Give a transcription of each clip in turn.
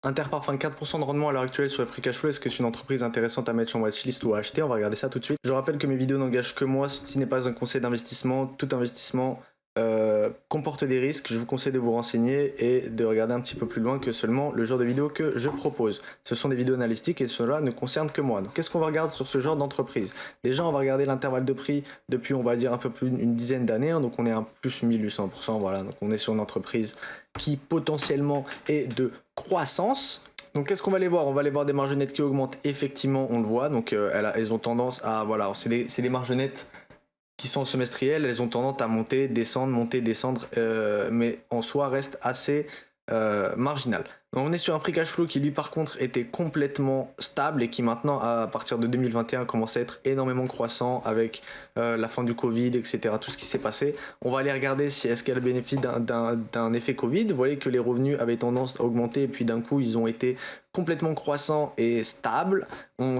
Interparfum, 4% de rendement à l'heure actuelle sur les free cash flow. Est-ce que c'est une entreprise intéressante à mettre sur watchlist ou à acheter? On va regarder ça tout de suite. Je rappelle que mes vidéos n'engagent que moi. Ceci n'est pas un conseil d'investissement. Tout investissement comporte des risques. Je vous conseille de vous renseigner et de regarder un petit peu plus loin que seulement le genre de vidéos que je propose. Ce sont des vidéos analytiques et cela ne concerne que moi. Donc qu'est-ce qu'on va regarder sur ce genre d'entreprise? Déjà, on va regarder l'intervalle de prix depuis, on va dire, un peu plus d'une dizaine d'années. Donc on est à plus 1800%. Voilà, donc on est sur une entreprise qui potentiellement est de croissance. Donc qu'est-ce qu'on va aller voir? On va aller voir des marges nettes qui augmentent, effectivement on le voit, donc elles ont tendance à, voilà, c'est des marges nettes qui sont semestrielles, elles ont tendance à monter, descendre, mais en soi reste assez marginal. Donc on est sur un free cash flow qui lui par contre était complètement stable et qui maintenant à partir de 2021 commence à être énormément croissant avec la fin du Covid, etc. Tout ce qui s'est passé. On va aller regarder si est-ce qu'elle bénéficie d'un effet Covid. Vous voyez que les revenus avaient tendance à augmenter et puis d'un coup ils ont été complètement croissants et stables.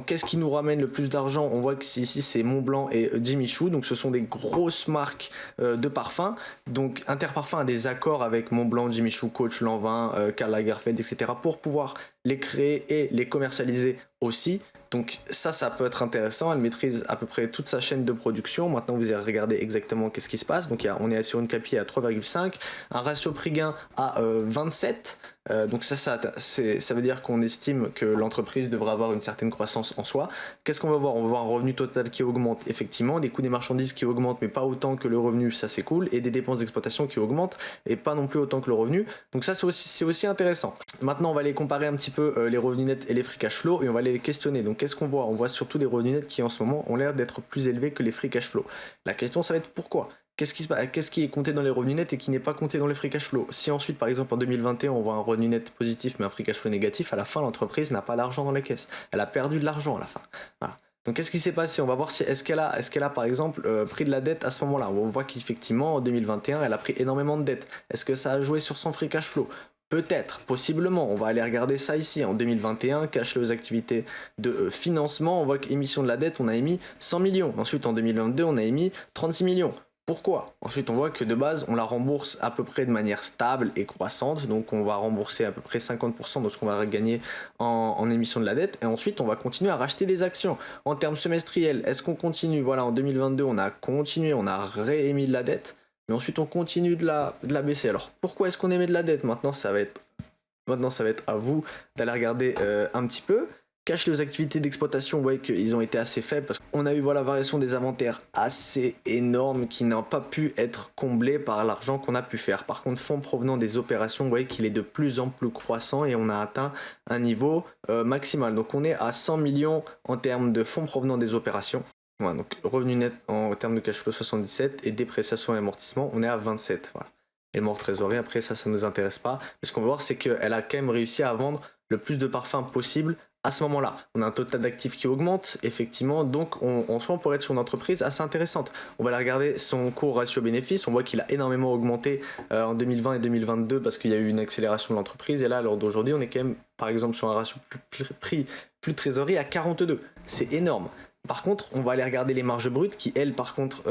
Qu'est-ce qui nous ramène le plus d'argent? On voit que ici c'est Montblanc et Jimmy Choo, donc ce sont des grosses marques de parfums. Donc Interparfum a des accords avec Montblanc, Jimmy Choo, Coach, Lanvin, Karl Lagerfeld, etc. pour pouvoir les créer et les commercialiser aussi. Donc ça peut être intéressant. Elle maîtrise à peu près toute sa chaîne de production. Maintenant vous allez regarder exactement qu'est-ce qui se passe. Donc on est sur une KPI à 3,5, un ratio prix gain à 27. Donc ça veut dire qu'on estime que l'entreprise devrait avoir une certaine croissance en soi. Qu'est-ce qu'on va voir? On va voir un revenu total qui augmente, effectivement, des coûts des marchandises qui augmentent mais pas autant que le revenu, ça c'est cool, et des dépenses d'exploitation qui augmentent et pas non plus autant que le revenu. Donc ça c'est aussi intéressant. Maintenant on va aller comparer un petit peu les revenus nets et les free cash flow et on va aller les questionner. Donc qu'est-ce qu'on voit? On voit surtout des revenus nets qui en ce moment ont l'air d'être plus élevés que les free cash flow. La question ça va être pourquoi? Qu'est-ce qui est compté dans les revenus nets et qui n'est pas compté dans les free cash flow? Si ensuite, par exemple, en 2021, on voit un revenu net positif mais un free cash flow négatif, à la fin, l'entreprise n'a pas d'argent dans les caisses. Elle a perdu de l'argent à la fin. Voilà. Donc qu'est-ce qui s'est passé? On va voir si est-ce qu'elle a par exemple pris de la dette à ce moment-là. On voit qu'effectivement, en 2021, elle a pris énormément de dette. Est-ce que ça a joué sur son free cash flow? Peut-être, possiblement, on va aller regarder ça ici. En 2021, cash aux activités de financement, on voit qu'émission de la dette, on a émis 100 millions. Ensuite, en 2022, on a émis 36 millions. Pourquoi? Ensuite, on voit que de base, on la rembourse à peu près de manière stable et croissante. Donc, on va rembourser à peu près 50% de ce qu'on va gagner en émission de la dette. Et ensuite, on va continuer à racheter des actions. En termes semestriels, est-ce qu'on continue? Voilà, en 2022, on a continué, on a réémis de la dette. Mais ensuite, on continue de la baisser. Alors, pourquoi est-ce qu'on émet de la dette? Maintenant, ça va être à vous d'aller regarder un petit peu. Cash les activités d'exploitation, vous voyez qu'ils ont été assez faibles parce qu'on a eu la variation des inventaires assez énorme qui n'a pas pu être comblée par l'argent qu'on a pu faire. Par contre, fonds provenant des opérations, vous voyez qu'il est de plus en plus croissant et on a atteint un niveau maximal. Donc on est à 100 millions en termes de fonds provenant des opérations. Voilà, donc revenu net en termes de cash flow 77 et dépréciation et amortissement, on est à 27. Voilà. Et mort trésorerie, après ça nous intéresse pas. Mais ce qu'on va voir, c'est qu'elle a quand même réussi à vendre le plus de parfums possible. À ce moment-là, on a un total d'actifs qui augmente, effectivement, donc en soi on pourrait être sur une entreprise assez intéressante. On va aller regarder son cours ratio bénéfice, on voit qu'il a énormément augmenté en 2020 et 2022 parce qu'il y a eu une accélération de l'entreprise, et là, à l'heure d'aujourd'hui, on est quand même, par exemple, sur un ratio plus trésorerie à 42. C'est énorme. Par contre, on va aller regarder les marges brutes qui, elles, par contre,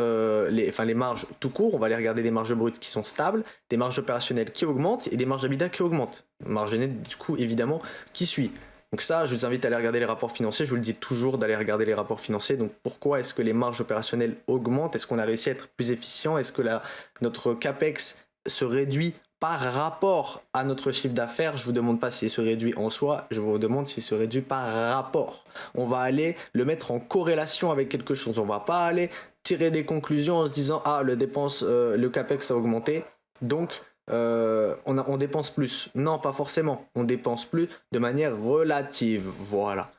les marges tout court, on va aller regarder des marges brutes qui sont stables, des marges opérationnelles qui augmentent et des marges EBITDA qui augmentent. Marge nette, du coup, évidemment, qui suit. Donc ça, je vous invite à aller regarder les rapports financiers. Je vous le dis toujours d'aller regarder les rapports financiers. Donc pourquoi est-ce que les marges opérationnelles augmentent? Est-ce qu'on a réussi à être plus efficient? Est-ce que notre CAPEX se réduit par rapport à notre chiffre d'affaires? Je ne vous demande pas s'il se réduit en soi, je vous demande s'il se réduit par rapport. On va aller le mettre en corrélation avec quelque chose. On ne va pas aller tirer des conclusions en se disant « Ah, le CAPEX a augmenté, donc… » on dépense plus. Non, pas forcément. On dépense plus de manière relative. Voilà.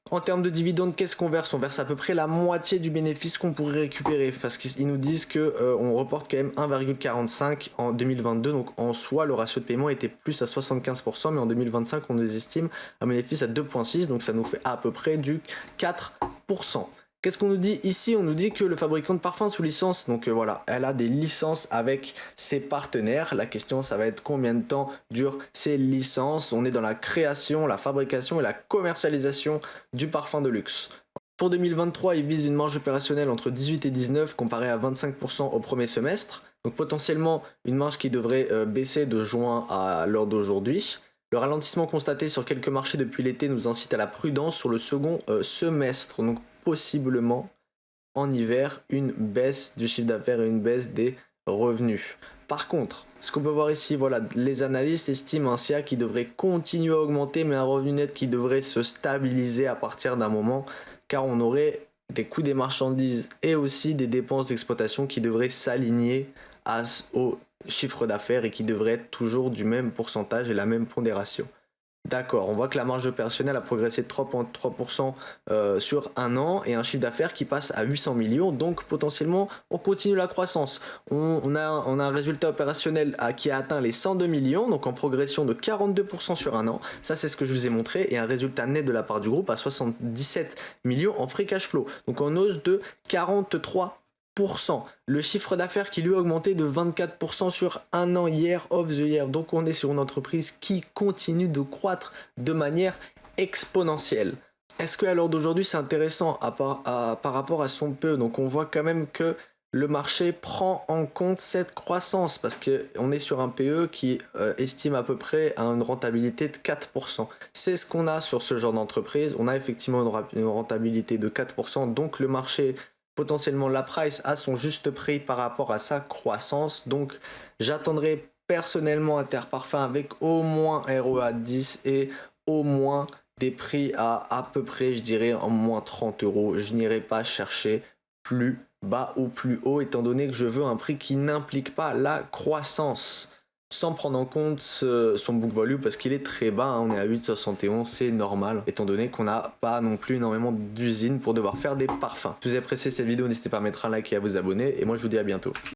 En termes de dividendes, qu'est-ce qu'on verse? On verse à peu près la moitié du bénéfice qu'on pourrait récupérer parce qu'ils nous disent qu'on reporte quand même 1,45 en 2022. Donc en soi, le ratio de paiement était plus à 75%, mais en 2025, on les estime un bénéfice à 2,6. Donc ça nous fait à peu près du 4%. Qu'est-ce qu'on nous dit ici? On nous dit que le fabricant de parfums sous licence, donc voilà, elle a des licences avec ses partenaires. La question, ça va être combien de temps durent ces licences? On est dans la création, la fabrication et la commercialisation du parfum de luxe. Pour 2023, ils visent une marge opérationnelle entre 18 et 19 comparée à 25% au premier semestre. Donc potentiellement une marge qui devrait baisser de juin à l'heure d'aujourd'hui. Le ralentissement constaté sur quelques marchés depuis l'été nous incite à la prudence sur le second semestre. Donc possiblement en hiver, une baisse du chiffre d'affaires et une baisse des revenus. Par contre, ce qu'on peut voir ici, voilà, les analystes estiment un CA qui devrait continuer à augmenter, mais un revenu net qui devrait se stabiliser à partir d'un moment, car on aurait des coûts des marchandises et aussi des dépenses d'exploitation qui devraient s'aligner au chiffre d'affaires et qui devraient être toujours du même pourcentage et la même pondération. D'accord, on voit que la marge opérationnelle a progressé de 3,3% sur un an et un chiffre d'affaires qui passe à 800 millions. Donc potentiellement, on continue la croissance. On a un résultat opérationnel qui a atteint les 102 millions, donc en progression de 42% sur un an. Ça, c'est ce que je vous ai montré. Et un résultat net de la part du groupe à 77 millions en free cash flow. Donc en hausse de 43%. Le chiffre d'affaires qui lui a augmenté de 24% sur un an year of the year. Donc on est sur une entreprise qui continue de croître de manière exponentielle. Est-ce qu'à l'heure d'aujourd'hui c'est intéressant par rapport à son PE? Donc on voit quand même que le marché prend en compte cette croissance parce qu'on est sur un PE qui estime à peu près à une rentabilité de 4%. C'est ce qu'on a sur ce genre d'entreprise. On a effectivement une rentabilité de 4%. Donc le marché, potentiellement la price a son juste prix par rapport à sa croissance. Donc j'attendrai personnellement Interparfums avec au moins REA 10 et au moins des prix à peu près, je dirais, en moins 30 euros. Je n'irai pas chercher plus bas ou plus haut étant donné que je veux un prix qui n'implique pas la croissance. Sans prendre en compte son book value parce qu'il est très bas, hein, on est à 8,71, c'est normal étant donné qu'on n'a pas non plus énormément d'usines pour devoir faire des parfums. Si vous avez apprécié cette vidéo, n'hésitez pas à mettre un like et à vous abonner et moi je vous dis à bientôt.